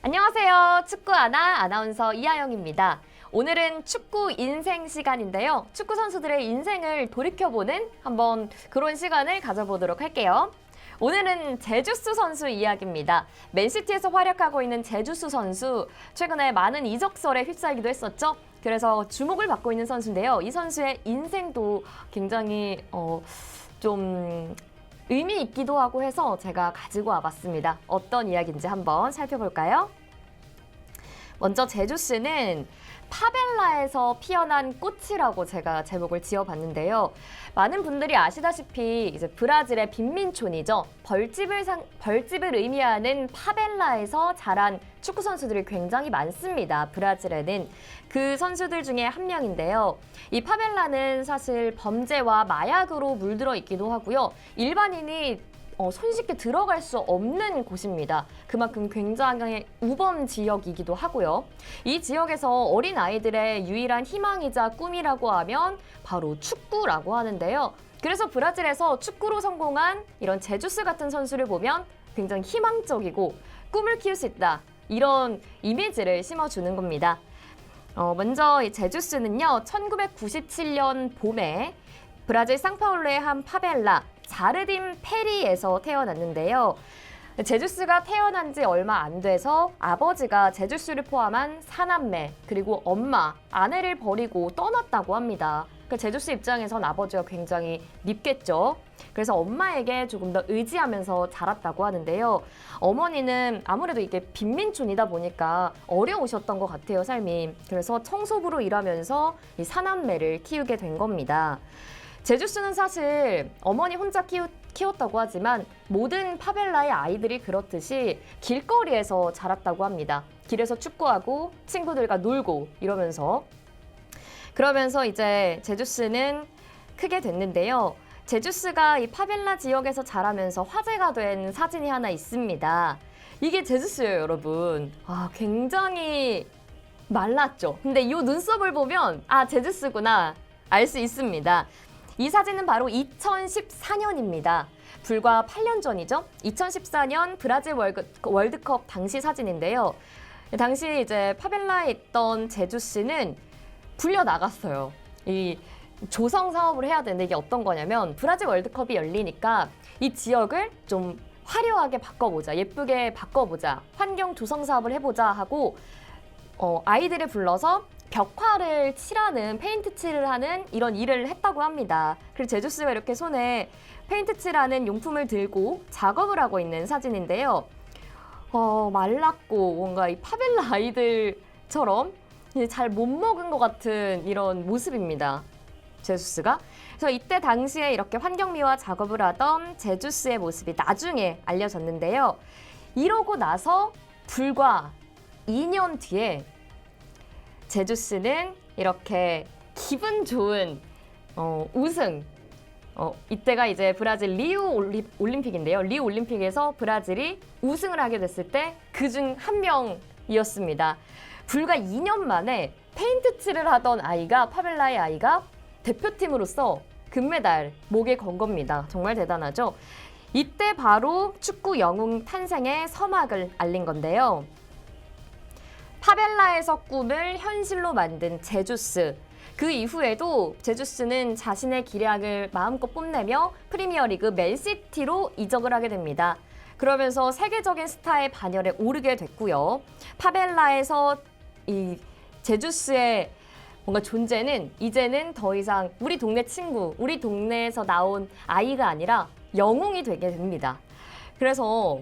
안녕하세요. 축구 아나운서 이하영입니다. 오늘은 축구 인생 시간인데요. 축구 선수들의 인생을 돌이켜보는 한번 그런 시간을 가져보도록 할게요. 오늘은 제주스 선수 이야기입니다. 맨시티에서 활약하고 있는 제주스 선수, 최근에 많은 이적설에 휩싸이기도 했었죠. 그래서 주목을 받고 있는 선수인데요. 이 선수의 인생도 굉장히 좀 의미 있기도 하고 해서 제가 가지고 와봤습니다. 어떤 이야기인지 한번 살펴볼까요? 먼저 제주스는 파벨라에서 피어난 꽃이라고 제가 제목을 지어봤는데요. 많은 분들이 아시다시피 이제 브라질의 빈민촌이죠. 벌집을 의미하는 파벨라에서 자란 축구 선수들이 굉장히 많습니다. 브라질에는 그 선수들 중에 한 명인데요. 이 파벨라는 사실 범죄와 마약으로 물들어 있기도 하고요. 일반인이 손쉽게 들어갈 수 없는 곳입니다. 그만큼 굉장히 우범 지역이기도 하고요. 이 지역에서 어린 아이들의 유일한 희망이자 꿈이라고 하면 바로 축구라고 하는데요. 그래서 브라질에서 축구로 성공한 이런 제주스 같은 선수를 보면 굉장히 희망적이고 꿈을 키울 수 있다. 이런 이미지를 심어주는 겁니다. 먼저 이 제주스는요. 1997년 봄에 브라질 상파울루의 한 파벨라 자르딘 페리에서 태어났는데요. 제주스가 태어난 지 얼마 안 돼서 아버지가 제주스를 포함한 4남매 그리고 엄마, 아내를 버리고 떠났다고 합니다. 제주스 입장에선 아버지가 굉장히 밉겠죠. 그래서 엄마에게 조금 더 의지하면서 자랐다고 하는데요. 어머니는 아무래도 이게 빈민촌이다 보니까 어려우셨던 것 같아요, 삶이. 그래서 청소부로 일하면서 이 4남매를 키우게 된 겁니다. 제주스는 사실 어머니 혼자 키웠다고 하지만 모든 파벨라의 아이들이 그렇듯이 길거리에서 자랐다고 합니다. 길에서 축구하고 친구들과 놀고 이러면서. 그러면서 이제 제주스는 크게 됐는데요. 제주스가 이 파벨라 지역에서 자라면서 화제가 된 사진이 하나 있습니다. 이게 제주스예요, 여러분. 굉장히 말랐죠. 근데 이 눈썹을 보면 제주스구나 알 수 있습니다. 이 사진은 바로 2014년입니다. 불과 8년 전이죠. 2014년 브라질 월드컵 당시 사진인데요. 당시 이제 파벨라에 있던 제주스는 불려 나갔어요. 이 조성 사업을 해야 되는데 이게 어떤 거냐면 브라질 월드컵이 열리니까 이 지역을 좀 화려하게 바꿔보자, 예쁘게 바꿔보자, 환경 조성 사업을 해보자 하고 아이들을 불러서 벽화를 칠하는, 페인트 칠을 하는 이런 일을 했다고 합니다. 그리고 제주스가 이렇게 손에 페인트 칠하는 용품을 들고 작업을 하고 있는 사진인데요. 말랐고 뭔가 이 파벨라 아이들처럼 잘 못 먹은 것 같은 이런 모습입니다. 제주스가. 그래서 이때 당시에 이렇게 환경미화 작업을 하던 제주스의 모습이 나중에 알려졌는데요. 이러고 나서 불과 2년 뒤에 제주스는 이렇게 기분 좋은 우승. 이때가 이제 브라질 리우 올림픽인데요. 리우 올림픽에서 브라질이 우승을 하게 됐을 때 그중 한 명이었습니다. 불과 2년 만에 페인트 칠을 하던 아이가, 파벨라의 아이가 대표팀으로서 금메달 목에 건 겁니다. 정말 대단하죠? 이때 바로 축구 영웅 탄생의 서막을 알린 건데요. 파벨라에서 꿈을 현실로 만든 제주스. 그 이후에도 제주스는 자신의 기량을 마음껏 뽐내며 프리미어리그 맨시티로 이적을 하게 됩니다. 그러면서 세계적인 스타의 반열에 오르게 됐고요. 파벨라에서 이 제주스의 뭔가 존재는 이제는 더 이상 우리 동네 친구, 우리 동네에서 나온 아이가 아니라 영웅이 되게 됩니다. 그래서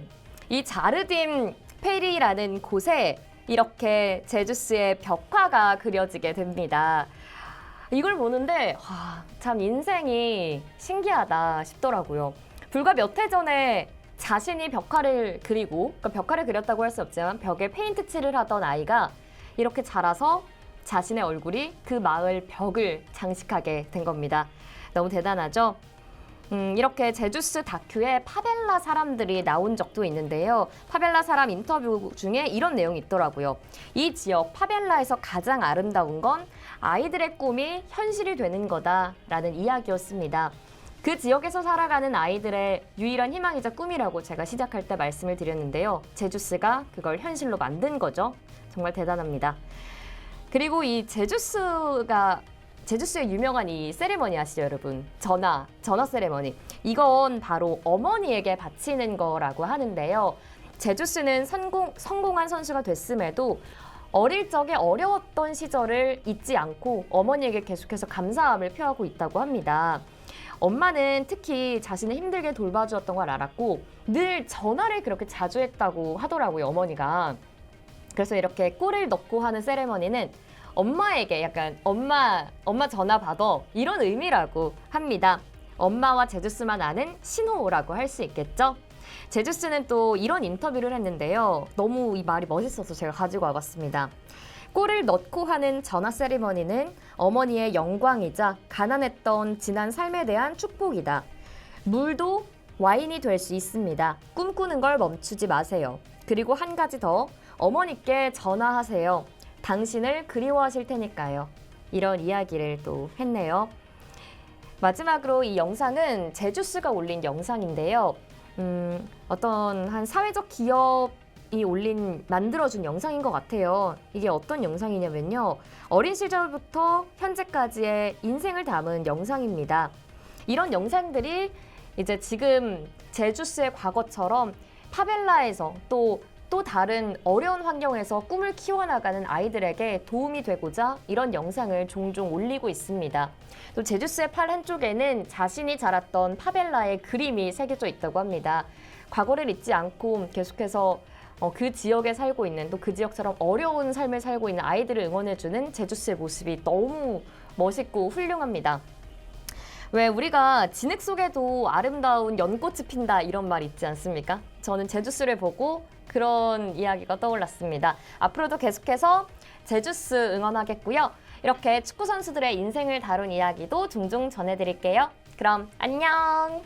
이 자르딘 페리라는 곳에 이렇게 제주스의 벽화가 그려지게 됩니다. 이걸 보는데 참 인생이 신기하다 싶더라고요. 불과 몇 해 전에 자신이 벽화를 그리고, 그러니까 벽화를 그렸다고 할 수 없지만 벽에 페인트 칠을 하던 아이가 이렇게 자라서 자신의 얼굴이 그 마을 벽을 장식하게 된 겁니다. 너무 대단하죠? 이렇게 제주스 다큐에 파벨라 사람들이 나온 적도 있는데요. 파벨라 사람 인터뷰 중에 이런 내용이 있더라고요. 이 지역 파벨라에서 가장 아름다운 건 아이들의 꿈이 현실이 되는 거다라는 이야기였습니다. 그 지역에서 살아가는 아이들의 유일한 희망이자 꿈이라고 제가 시작할 때 말씀을 드렸는데요. 제주스가 그걸 현실로 만든 거죠. 정말 대단합니다. 그리고 이 제주스의 유명한 이 세리머니 아시죠, 여러분? 전화 세리머니. 이건 바로 어머니에게 바치는 거라고 하는데요. 제주스는 성공한 선수가 됐음에도 어릴 적에 어려웠던 시절을 잊지 않고 어머니에게 계속해서 감사함을 표하고 있다고 합니다. 엄마는 특히 자신을 힘들게 돌봐주었던 걸 알았고 늘 전화를 그렇게 자주 했다고 하더라고요, 어머니가. 그래서 이렇게 꿀을 넣고 하는 세레머니는 엄마에게 약간 엄마 전화 받아 이런 의미라고 합니다. 엄마와 제주스만 아는 신호라고 할 수 있겠죠. 제주스는 또 이런 인터뷰를 했는데요. 너무 이 말이 멋있어서 제가 가지고 와봤습니다. 꿀을 넣고 하는 전화 세리머니는 어머니의 영광이자 가난했던 지난 삶에 대한 축복이다. 물도 와인이 될 수 있습니다. 꿈꾸는 걸 멈추지 마세요. 그리고 한 가지 더, 어머니께 전화하세요. 당신을 그리워하실 테니까요. 이런 이야기를 또 했네요. 마지막으로 이 영상은 제주스가 올린 영상인데요. 어떤 한 사회적 기업이 만들어준 영상인 것 같아요. 이게 어떤 영상이냐면요. 어린 시절부터 현재까지의 인생을 담은 영상입니다. 이런 영상들이 이제 지금 제주스의 과거처럼 파벨라에서 또 다른 어려운 환경에서 꿈을 키워나가는 아이들에게 도움이 되고자 이런 영상을 종종 올리고 있습니다. 또 제주스의 팔 한쪽에는 자신이 자랐던 파벨라의 그림이 새겨져 있다고 합니다. 과거를 잊지 않고 계속해서 그 지역에 살고 있는, 또 그 지역처럼 어려운 삶을 살고 있는 아이들을 응원해주는 제주스의 모습이 너무 멋있고 훌륭합니다. 왜 우리가 진흙 속에도 아름다운 연꽃이 핀다 이런 말 있지 않습니까? 저는 제주스를 보고 그런 이야기가 떠올랐습니다. 앞으로도 계속해서 제주스 응원하겠고요. 이렇게 축구 선수들의 인생을 다룬 이야기도 종종 전해드릴게요. 그럼 안녕!